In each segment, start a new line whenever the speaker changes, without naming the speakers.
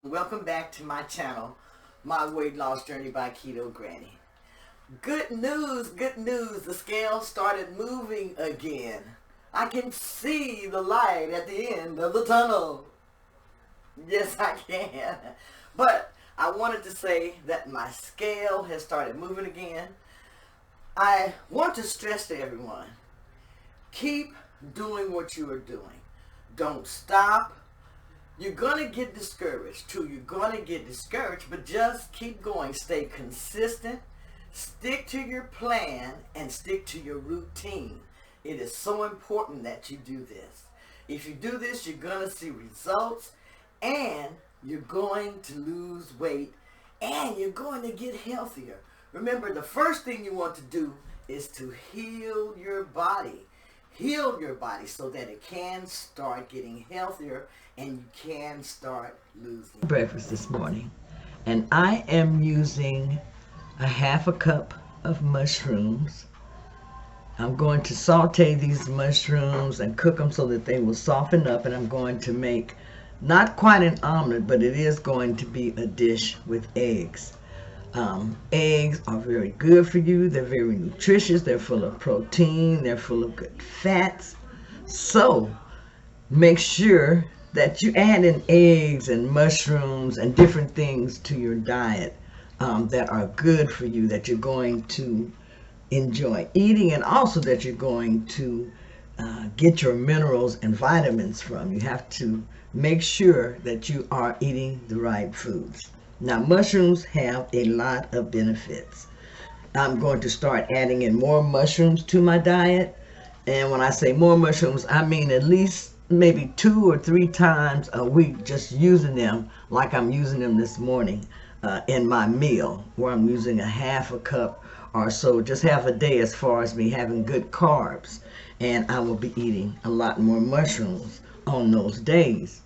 Welcome back to my channel, My Weight Loss Journey by Keto Granny. Good news, good news. The scale started moving again. I can see the light at the end of the tunnel. Yes, I can. But I wanted to say that my scale has started moving again. I want to stress to everyone, keep doing what you are doing. Don't stop. You're going to get discouraged too. You're going to get discouraged, but just keep going. Stay consistent. Stick to your plan and stick to your routine. It is so important that you do this. If you do this, you're going to see results and you're going to lose weight and you're going to get healthier. Remember, the first thing you want to do is to heal your body. Heal your body so that it can start getting healthier and you can start losing.
Breakfast this morning, and I am using a half a cup of mushrooms. I'm going to saute these mushrooms and cook them so that they will soften up, and I'm going to make not quite an omelet, but it is going to be a dish with eggs. Eggs are very good for you. They're very nutritious. They're full of protein. They're full of good fats. So make sure that you add in eggs and mushrooms and different things to your diet that are good for you, that you're going to enjoy eating, and also that you're going to get your minerals and vitamins from. You have to make sure that you are eating the right foods. Now, mushrooms have a lot of benefits. I'm going to start adding in more mushrooms to my diet. And when I say more mushrooms, I mean at least maybe 2 or 3 times a week, just using them like I'm using them this morning in my meal, where I'm using a half a cup or so, just half a day as far as me having good carbs. And I will be eating a lot more mushrooms on those days.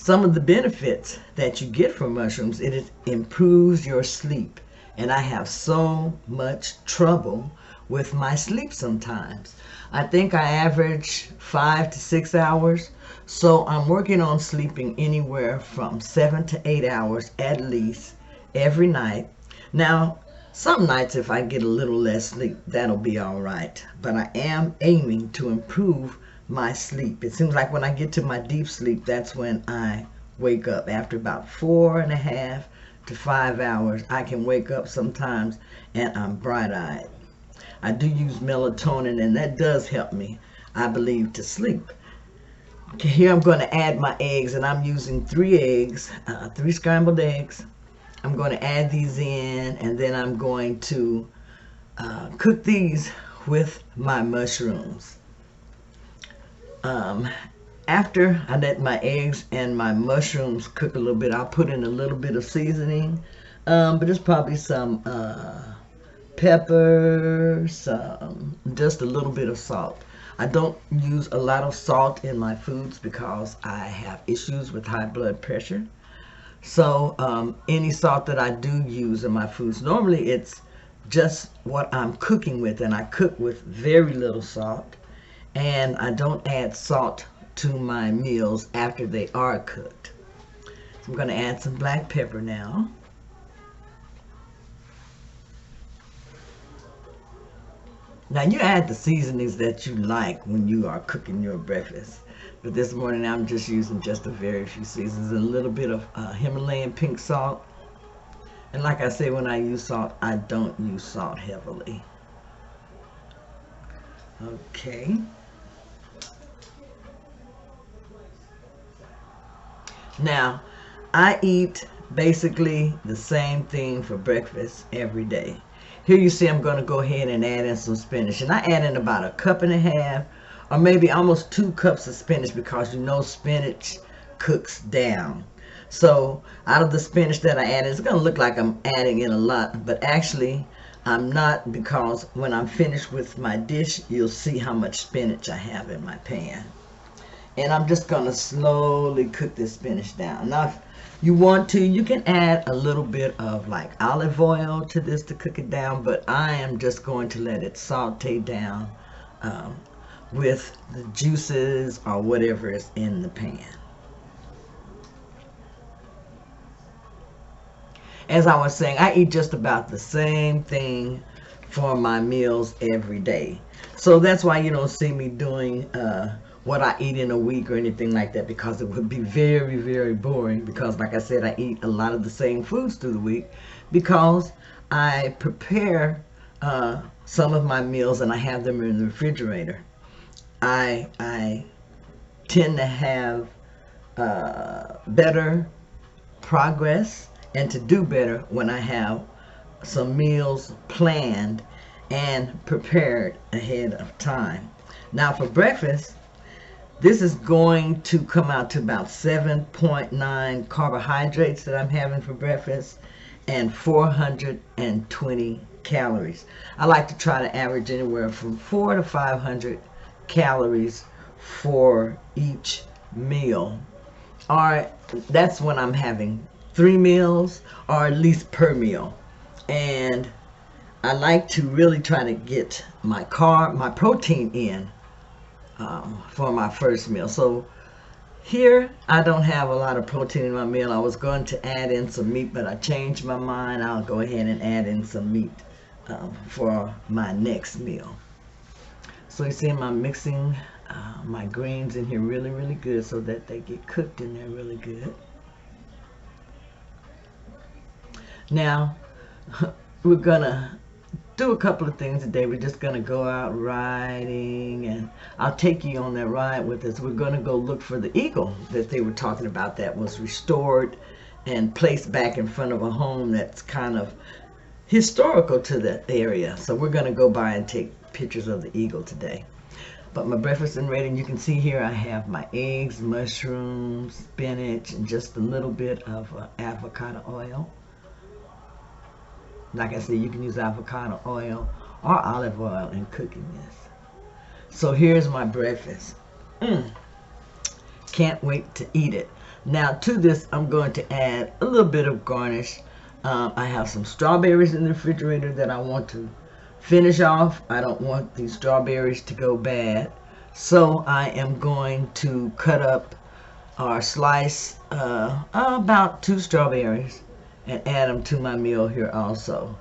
Some of the benefits that you get from mushrooms, it improves your sleep. And I have so much trouble with my sleep sometimes. I think I average 5 to 6 hours. So I'm working on sleeping anywhere from 7 to 8 hours at least every night. Now, some nights if I get a little less sleep, that'll be all right. But I am aiming to improve my sleep. It seems like when I get to my deep sleep, that's when I wake up. After about 4.5 to 5 hours, I can wake up sometimes and I'm bright-eyed. I do use melatonin, and that does help me, I believe, to sleep. Okay, here I'm going to add my eggs, and I'm using 3 eggs, 3 scrambled eggs. I'm going to add these in, and then I'm going to cook these with my mushrooms. After I let my eggs and my mushrooms cook a little bit, I'll put in a little bit of seasoning, but it's probably some pepper, just a little bit of salt. I don't use a lot of salt in my foods because I have issues with high blood pressure. So any salt that I do use in my foods, normally it's just what I'm cooking with, and I cook with very little salt. And I don't add salt to my meals after they are cooked. So I'm going to add some black pepper now. Now you add the seasonings that you like when you are cooking your breakfast. But this morning I'm just using just a very few seasons, a little bit of Himalayan pink salt. And like I say, when I use salt, I don't use salt heavily. Okay. Now, I eat basically the same thing for breakfast every day. Here you see I'm going to go ahead and add in some spinach. And I add in about 1.5 cups or maybe almost 2 cups of spinach, because you know spinach cooks down. So out of the spinach that I add, it's going to look like I'm adding in a lot, but actually I'm not, because when I'm finished with my dish, you'll see how much spinach I have in my pan. And I'm just going to slowly cook this spinach down. Now, if you want to, you can add a little bit of like olive oil to this to cook it down, but I am just going to let it saute down with the juices or whatever is in the pan. as I was saying, I eat just about the same thing for my meals every day. So that's why you don't see me doing what I eat in a week or anything like that, because it would be very, very boring. Because, like I said, I eat a lot of the same foods through the week because I prepare some of my meals and I have them in the refrigerator. I tend to have better progress and to do better when I have some meals planned and prepared ahead of time. Now for breakfast, this is going to come out to about 7.9 carbohydrates that I'm having for breakfast and 420 calories. I like to try to average anywhere from 400 to 500 calories for each meal. Or that's when I'm having 3 meals, or at least per meal. And I like to really try to get my protein in for my first meal. So here I don't have a lot of protein in my meal. I was going to add in some meat, but I changed my mind. I'll go ahead and add in some meat for my next meal. So you see, I'm mixing my greens in here really, really good so that they get cooked in there really good. Now, we're gonna do a couple of things today. We're just gonna go out riding, and I'll take you on that ride with us. We're gonna go look for the eagle that they were talking about that was restored and placed back in front of a home that's kind of historical to the area. So we're gonna go by and take pictures of the eagle today. But my breakfast is ready, and you can see here I have my eggs, mushrooms, spinach, and just a little bit of avocado oil. Like I said, you can use avocado oil or olive oil in cooking this. So here's my breakfast. Can't wait to eat it. Now to this, I'm going to add a little bit of garnish. I have some strawberries in the refrigerator that I want to finish off. I don't want these strawberries to go bad. So I am going to cut up or slice about 2 strawberries and add them to my meal here also.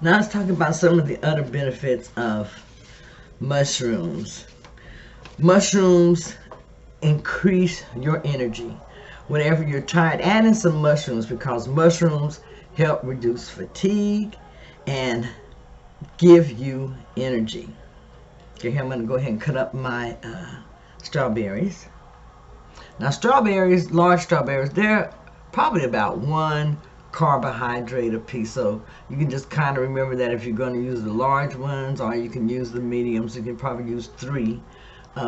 Now let's talk about some of the other benefits of mushrooms. Mushrooms increase your energy. Whenever you're tired, add in some mushrooms, because mushrooms help reduce fatigue and give you energy. Okay, here I'm going to go ahead and cut up my strawberries. Now strawberries, large strawberries, they're probably about 1 carbohydrate a piece. So you can just kind of remember that if you're going to use the large ones, or you can use the mediums. You can probably use 3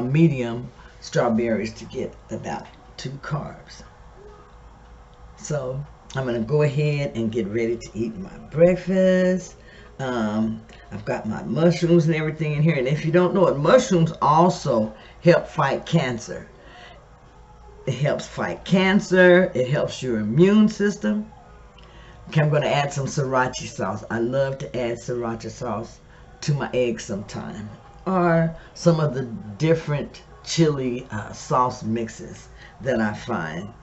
medium strawberries to get about 2 carbs. So I'm going to go ahead and get ready to eat my breakfast. I've got my mushrooms and everything in here. And if you don't know it, mushrooms also help fight cancer. It helps fight cancer. It helps your immune system. Okay, I'm going to add some sriracha sauce. I love to add sriracha sauce to my eggs sometime. Or some of the different chili sauce mixes that I find.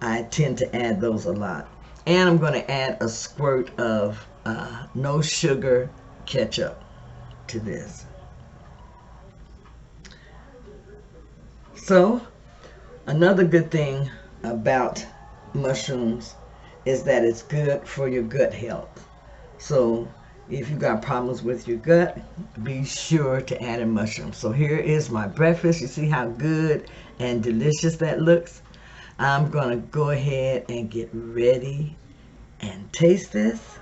I tend to add those a lot. And I'm going to add a squirt of no sugar ketchup to this. So another good thing about mushrooms is that it's good for your gut health. So if you got problems with your gut, be sure to add in mushrooms. So here is my breakfast. You see how good and delicious that looks? I'm going to go ahead and get ready and taste this.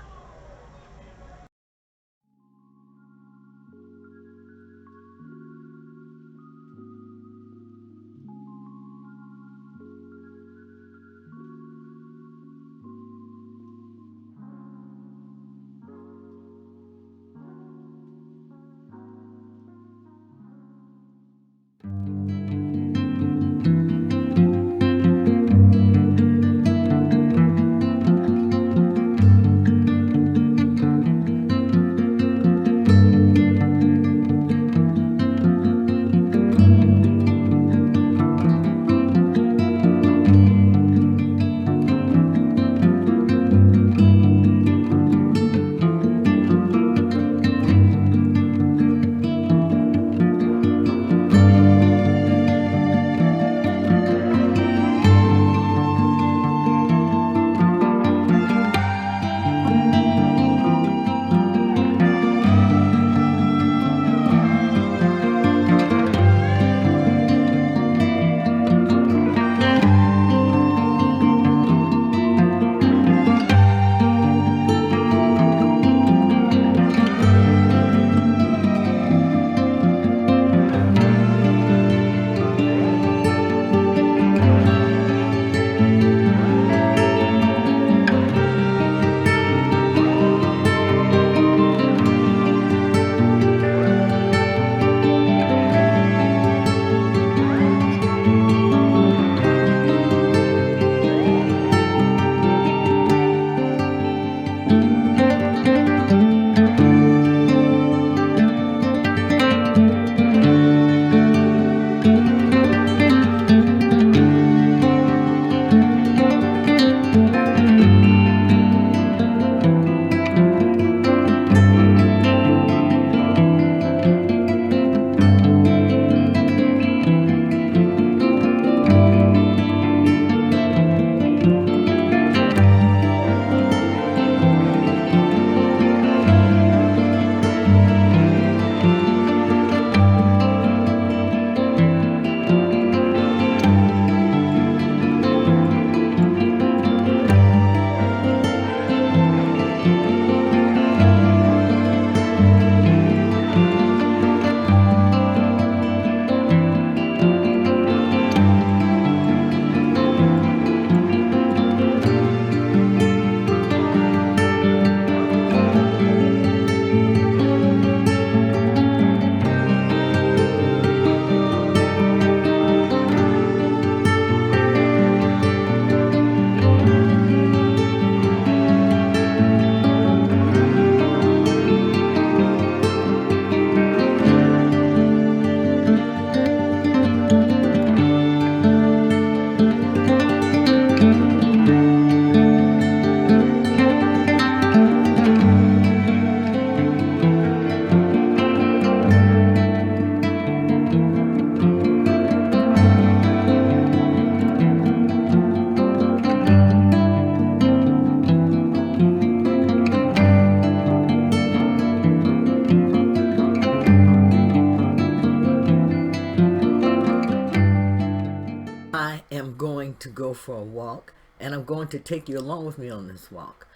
going to go for a walk, and I'm going to take you along with me on this walk.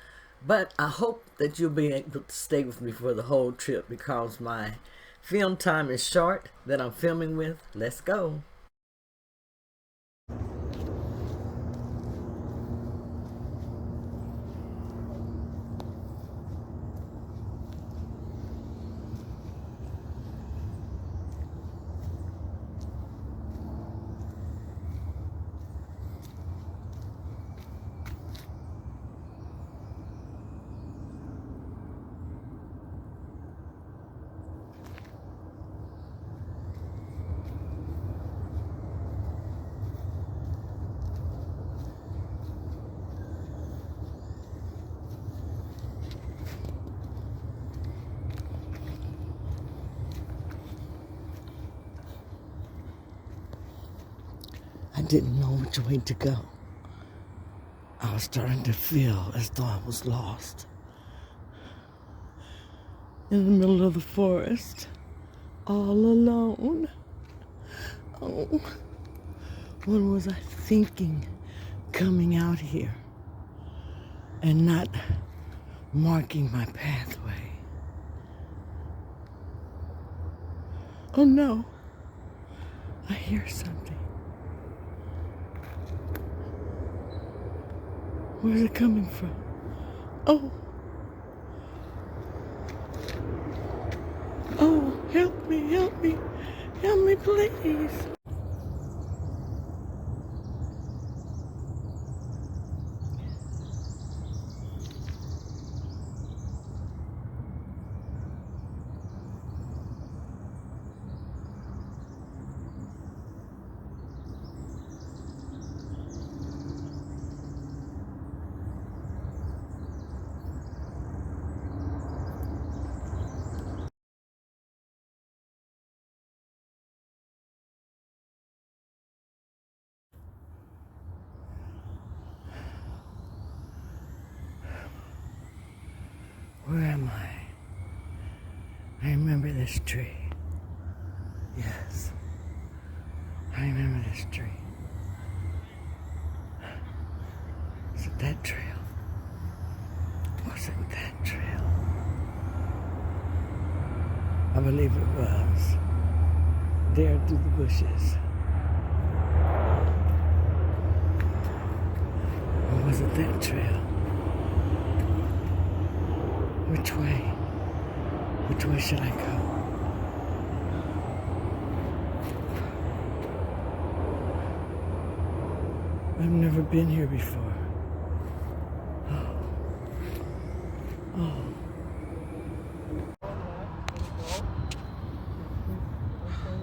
But I hope that you'll be able to stay with me for the whole trip because my film time is short that I'm filming with. Let's go. I didn't know which way to go. I was starting to feel as though I was lost. In the middle of the forest, all alone. Oh, what was I thinking coming out here and not marking my pathway? Oh no, I hear something. Where's it coming from? Oh. Oh, help me, help me. Help me, please. Where am I? I remember this tree. Yes. I remember this tree. Was it that trail? Was it that trail? I believe it was. There through the bushes. Or was it that trail? Which way? Which way should I go? I've never been here before. Oh. Oh.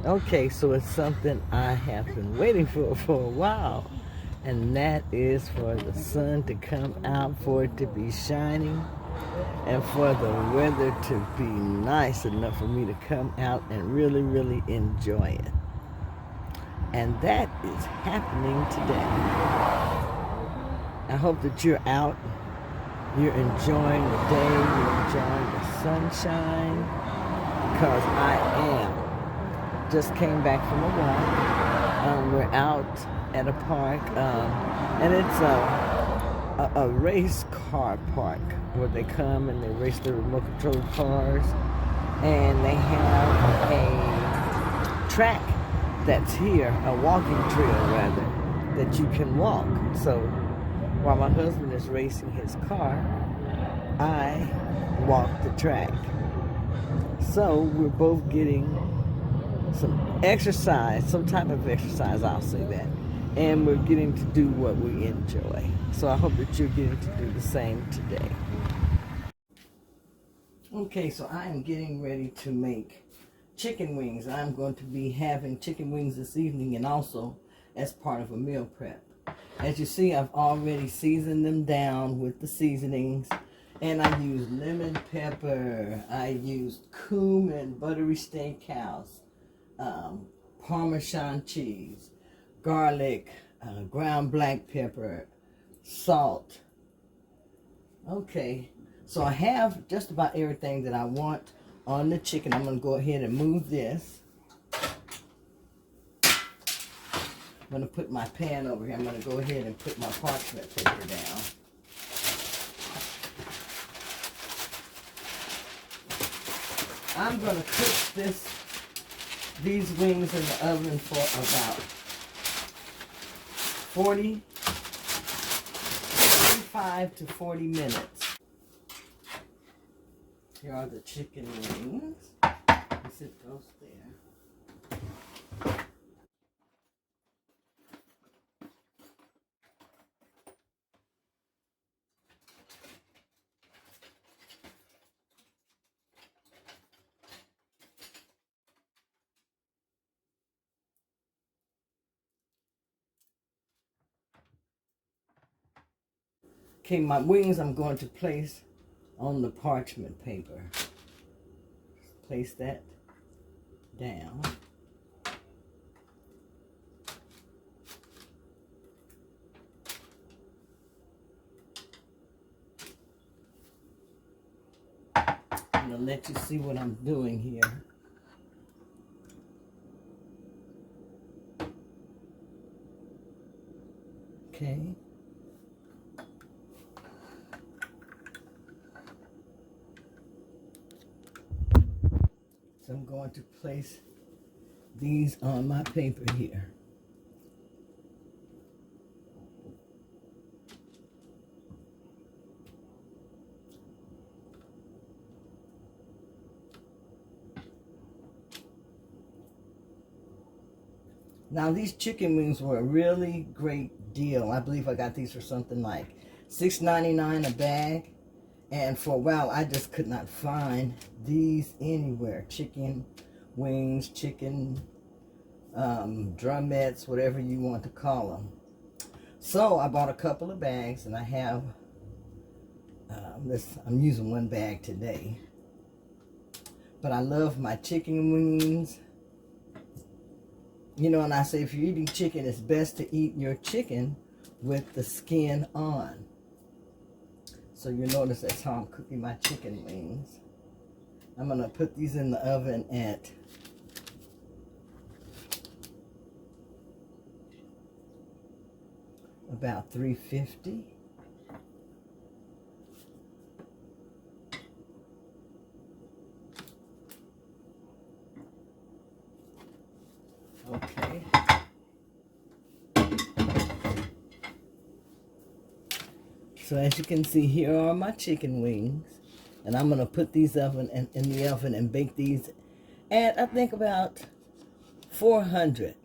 Okay, so it's something I have been waiting for a while. And that is for the sun to come out, for it to be shining, and for the weather to be nice enough for me to come out and really, really enjoy it. And that is happening today. I hope that you're out, you're enjoying the day, you're enjoying the sunshine, because I am. Just came back from a walk. We're out at a park, and it's a race car park where they come and they race the remote control cars, and they have a track that's here, a walking trail rather, that you can walk. So while my husband is racing his car, I walk the track. So we're both getting some exercise, some type of exercise, I'll say that. And we're getting to do what we enjoy. So I hope that you're getting to do the same today. Okay, so I am getting ready to make chicken wings. I'm going to be having chicken wings this evening and also as part of a meal prep. As you see, I've already seasoned them down with the seasonings. And I used lemon pepper. I used cumin, buttery steakhouse, Parmesan cheese, garlic, ground black pepper, salt. Okay, so I have just about everything that I want on the chicken. I'm going to go ahead and move this.
going to put my pan over here. I'm going to go ahead and put my parchment paper down. I'm going to cook these wings in the oven for about 35 to 40 minutes. Here are the chicken wings. Let's sit those there. Okay, my wings I'm going to place on the parchment paper. Place that down. I'm going to let you see what I'm doing here. Okay. So I'm going to place these on my paper here. Now these chicken wings were a really great deal. I believe I got these for something like $6.99 a bag. And for a while, I just could not find these anywhere. Chicken wings, chicken drummettes, whatever you want to call them. So I bought a couple of bags, and I have I'm using one bag today. But I love my chicken wings. You know, and I say if you're eating chicken, it's best to eat your chicken with the skin on. So you notice that's how I'm cooking my chicken wings. I'm going to put these in the oven at about 350. Okay. So as you can see, here are my chicken wings. And I'm going to put these in the oven and bake these at, I think, about 400.